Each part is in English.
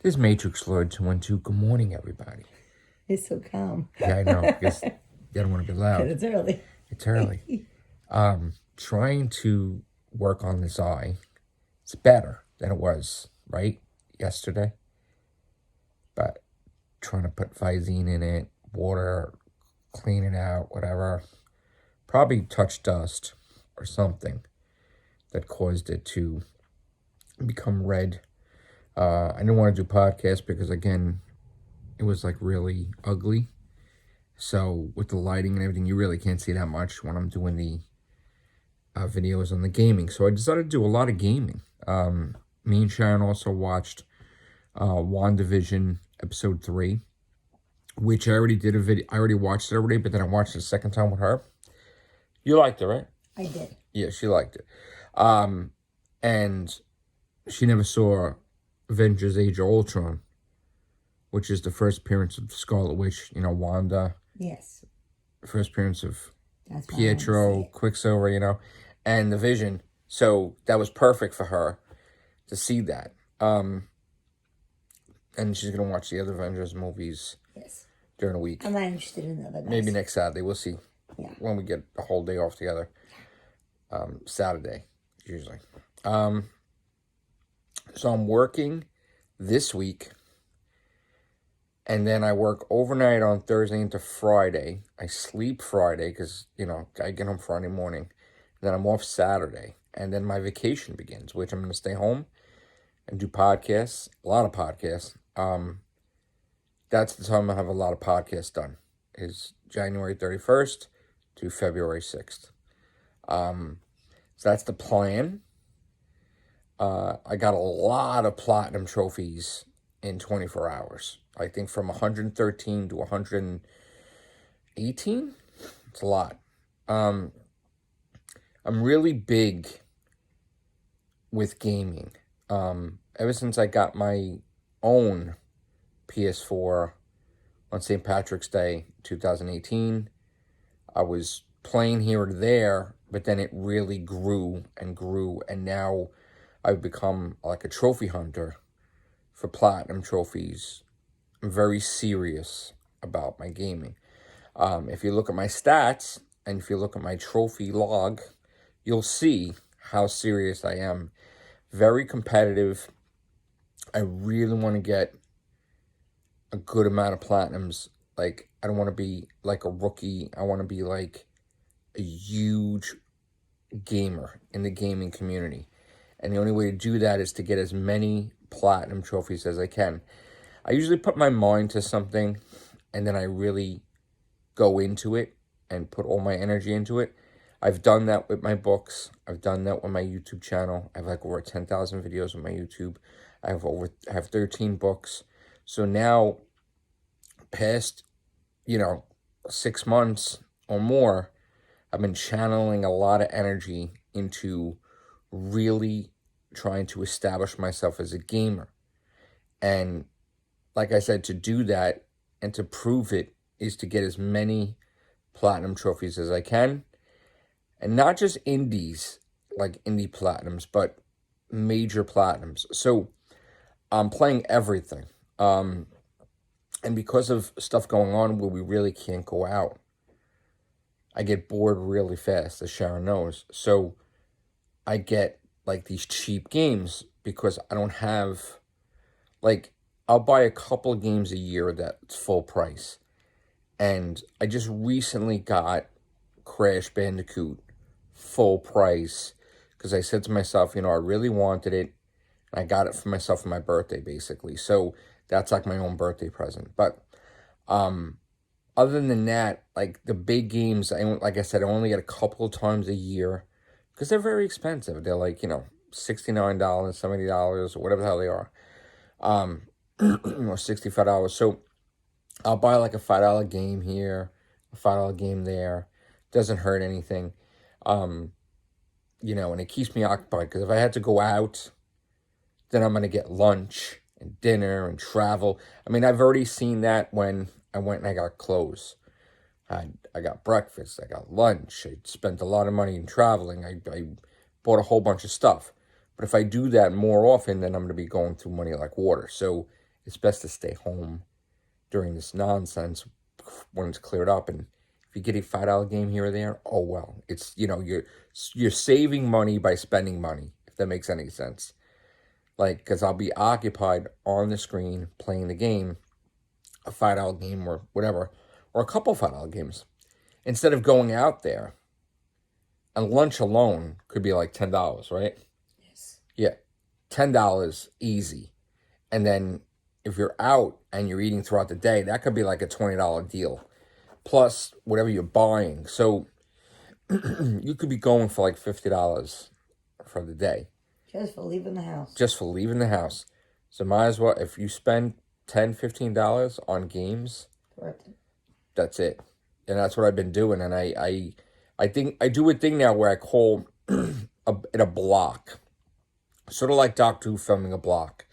This is Matrixlord 212. Good morning, everybody. It's so calm. Yeah, I know, because you don't want to be loud. Because it's early. It's early. Trying to work on this eye. It's better than it was, right? Yesterday. But trying to put Visine in it, water, clean it out, whatever. Probably touch dust or something that caused it to become red. I didn't want to do podcasts because, again, it was like really ugly. So with the lighting and everything, you really can't see that much when I'm doing the videos on the gaming. So I decided to do a lot of gaming. Me and Sharon also watched WandaVision episode 3, which I already did a video. I already watched it already, but then I watched it a second time with her. You liked it, right? I did. Yeah, she liked it. And she never saw Avengers Age of Ultron, which is the first appearance of Scarlet Witch, Wanda. Yes. First appearance of That's why I Pietro, wanted to Quicksilver, and the Vision. So that was perfect for her to see that. And she's going to watch the other Avengers movies during the week. I'm not interested in the other guys. Maybe next Saturday. We'll see. Yeah. When we get a whole day off together. Saturday, usually. So I'm working this week. And then I work overnight on Thursday into Friday. I sleep Friday because, I get home Friday morning. Then I'm off Saturday. And then my vacation begins, which I'm going to stay home and do podcasts. A lot of podcasts. That's the time I have a lot of podcasts done. Is January 31st to February 6th. So that's the plan. I got a lot of platinum trophies in 24 hours. I think from 113 to 118. It's a lot. I'm really big with gaming. Ever since I got my own PS4 on St. Patrick's Day 2018, I was playing here or there, but then it really grew, and now I've become like a trophy hunter for platinum trophies. I'm very serious about my gaming. If you look at my stats, and if you look at my trophy log, you'll see how serious I am. Very competitive. I really want to get a good amount of platinums. Like, I don't want to be like a rookie. I want to be like a huge gamer in the gaming community. And the only way to do that is to get as many platinum trophies as I can. I usually put my mind to something, and then I really go into it and put all my energy into it. I've done that with my books. I've done that with my YouTube channel. I have like over 10,000 videos on my YouTube. I have 13 books. So now, past, 6 months or more, I've been channeling a lot of energy into really trying to establish myself as a gamer. And like I said, to do that and to prove it is to get as many platinum trophies as I can. And not just indies, like indie platinums, but major platinums. So I'm playing everything. And because of stuff going on where we really can't go out, I get bored really fast, as Sharon knows. So I get like these cheap games because I don't have, like, I'll buy a couple of games a year that's full price. And I just recently got Crash Bandicoot full price because I said to myself, I really wanted it. And I got it for myself for my birthday, basically. So that's like my own birthday present. But other than that, like the big games, like I said, I only get a couple of times a year because they're very expensive. They're like, $69, $70, or whatever the hell they are. Or $65. So I'll buy like a $5 game here, a $5 game there. Doesn't hurt anything. And it keeps me occupied because if I had to go out, then I'm going to get lunch and dinner and travel. I mean, I've already seen that when I went and I got clothes. I got breakfast, I got lunch, I spent a lot of money in traveling, I bought a whole bunch of stuff. But if I do that more often, then I'm going to be going through money like water. So it's best to stay home during this nonsense when it's cleared up. And if you get a $5 game here or there, oh well. It's, you're saving money by spending money, if that makes any sense. Like, because I'll be occupied on the screen playing the game, a $5 game or whatever, or a couple $5 games, instead of going out there. And lunch alone could be like $10, right? Yes. Yeah, $10 easy. And then if you're out and you're eating throughout the day, that could be like a $20 deal, plus whatever you're buying. So you could be going for like $50 for the day. Just for leaving the house. Just for leaving the house. So might as well, if you spend $10, $15 on games, Worth it. that's it. And that's what I've been doing. And I think I do a thing now where I call it a block. Sort of like Doctor Who filming a block.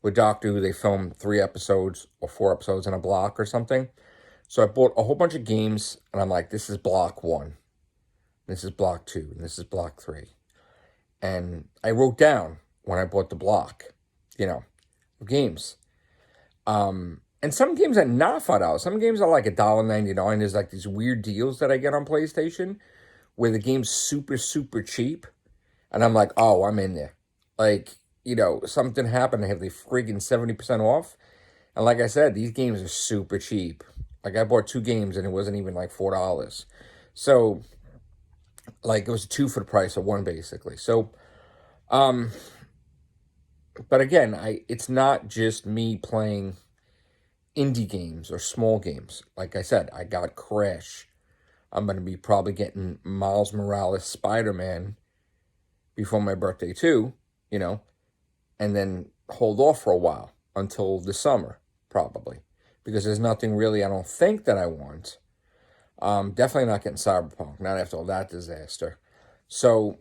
With Doctor Who, they film 3 episodes or 4 episodes in a block or something. So I bought a whole bunch of games, and I'm like, this is block 1. This is block 2. And this is block 3. And I wrote down when I bought the block, of games. And some games are not $5. Some games are like $1.99. There's like these weird deals that I get on PlayStation where the game's super, super cheap. And I'm like, oh, I'm in there. Like, something happened. They have the friggin' 70% off. And like I said, these games are super cheap. Like, I bought 2 games and it wasn't even like $4. So, like, it was 2 for the price of 1, basically. So, but again, it's not just me playing indie games or small games. Like I said, I got Crash. I'm going to be probably getting Miles Morales Spider-Man before my birthday too, and then hold off for a while until the summer, probably. Because there's nothing really, I don't think, that I want. Definitely not getting Cyberpunk, not after all that disaster. So,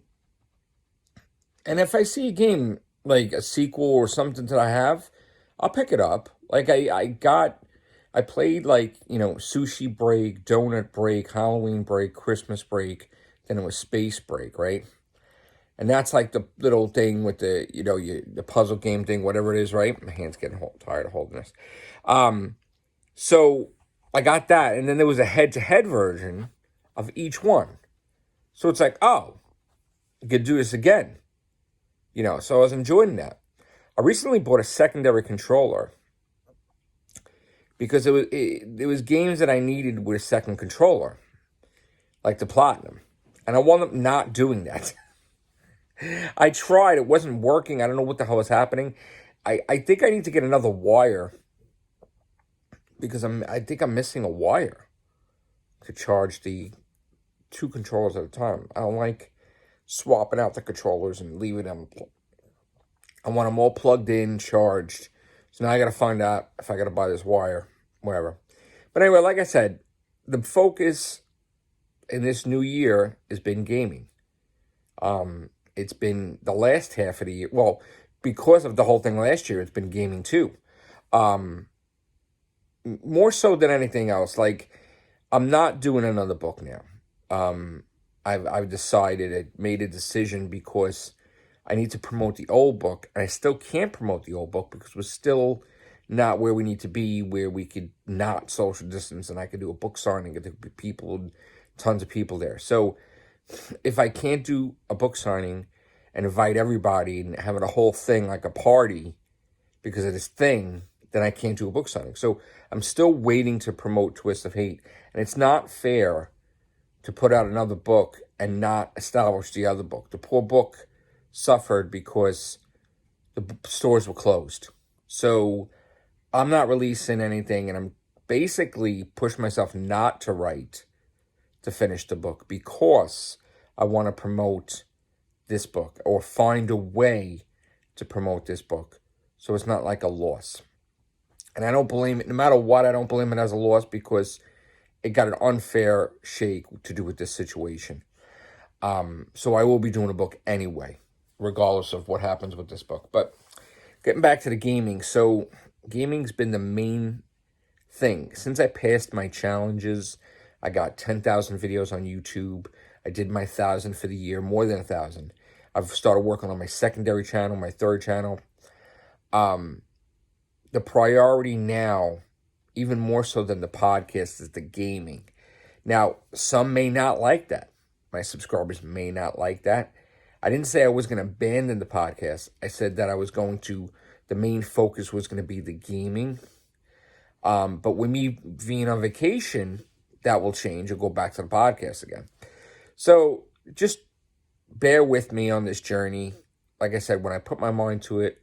and if I see a game, like a sequel or something that I have, I'll pick it up. Like, I played, like, Sushi Break, Donut Break, Halloween Break, Christmas Break, then it was Space Break, right? And that's like the little thing with the, the puzzle game thing, whatever it is, right? My hand's getting tired of holding this. So I got that, and then there was a head-to-head version of each one. So it's like, oh, I could do this again. So I was enjoying that. I recently bought a secondary controller because it was games that I needed with a second controller, like the Platinum. And I wound up not doing that. I tried. It wasn't working. I don't know what the hell was happening. I think I need to get another wire because I think I'm missing a wire to charge the 2 controllers at a time. I don't like swapping out the controllers and leaving them. I want them all plugged in, charged. So now I got to find out if I got to buy this wire, whatever. But anyway, like I said, the focus in this new year has been gaming. It's been the last half of the year. Well, because of the whole thing last year, it's been gaming too. More so than anything else. Like, I'm not doing another book now. I've decided, I made a decision because I need to promote the old book, and I still can't promote the old book because we're still not where we need to be, where we could not social distance, and I could do a book signing, and there could be people, tons of people there. So if I can't do a book signing and invite everybody and having a whole thing like a party because of this thing, then I can't do a book signing. So I'm still waiting to promote Twist of Hate. And it's not fair to put out another book and not establish the other book. The poor book suffered because the stores were closed. So I'm not releasing anything, and I'm basically pushing myself not to write to finish the book because I want to promote this book or find a way to promote this book so it's not like a loss. And I don't blame it, no matter what, I don't blame it as a loss because it got an unfair shake to do with this situation. So I will be doing a book anyway, regardless of what happens with this book. But getting back to the gaming, so gaming's been the main thing. Since I passed my challenges, I got 10,000 videos on YouTube. I did my 1,000 for the year, more than 1,000. I've started working on my secondary channel, my third channel. the priority now, even more so than the podcast, is the gaming. Now, some may not like that. My subscribers may not like that. I didn't say I was going to abandon the podcast. I said that the main focus was going to be the gaming. But with me being on vacation, that will change. I'll go back to the podcast again. So just bear with me on this journey. Like I said, when I put my mind to it,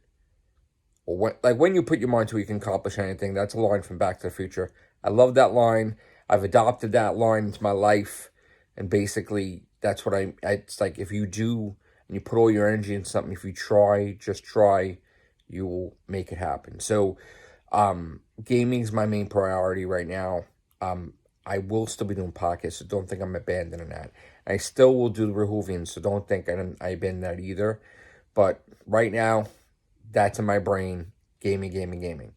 or when you put your mind to it, you can accomplish anything. That's a line from Back to the Future. I love that line. I've adopted that line into my life. And basically, that's what it's like, if you do, and you put all your energy in something, if you try, just try, you will make it happen. So, gaming is my main priority right now. I will still be doing podcasts, so don't think I'm abandoning that. I still will do the Rehovian, so don't think I abandoned that either. But right now, that's in my brain, gaming.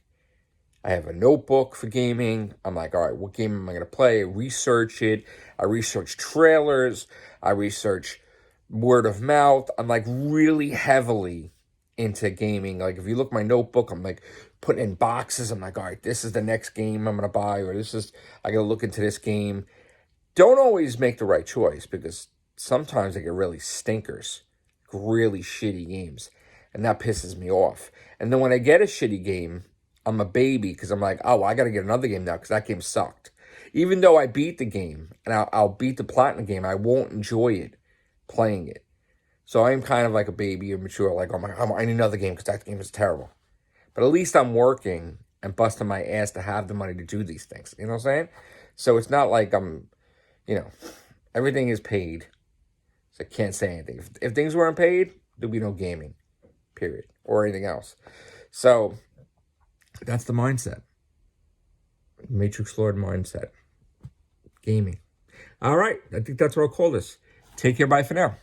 I have a notebook for gaming. I'm like, all right, what game am I going to play? I research it. I research trailers. I research word of mouth. I'm like really heavily into gaming. Like if you look at my notebook, I'm like putting in boxes. I'm like, all right, this is the next game I'm going to buy, or I got to look into this game. Don't always make the right choice because sometimes they get really stinkers, really shitty games. And that pisses me off. And then when I get a shitty game, I'm a baby because I'm like, oh, I got to get another game now because that game sucked. Even though I beat the game and I'll beat the platinum game, I won't enjoy it playing it. So I'm kind of like a baby or mature, like, oh my God, I need another game because that game is terrible. But at least I'm working and busting my ass to have the money to do these things. You know what I'm saying? So it's not like everything is paid. So I can't say anything. If things weren't paid, there'd be no gaming, period, or anything else. So that's the mindset. Matrixlord mindset. Gaming. All right. I think that's what I'll call this. Take care. Bye for now.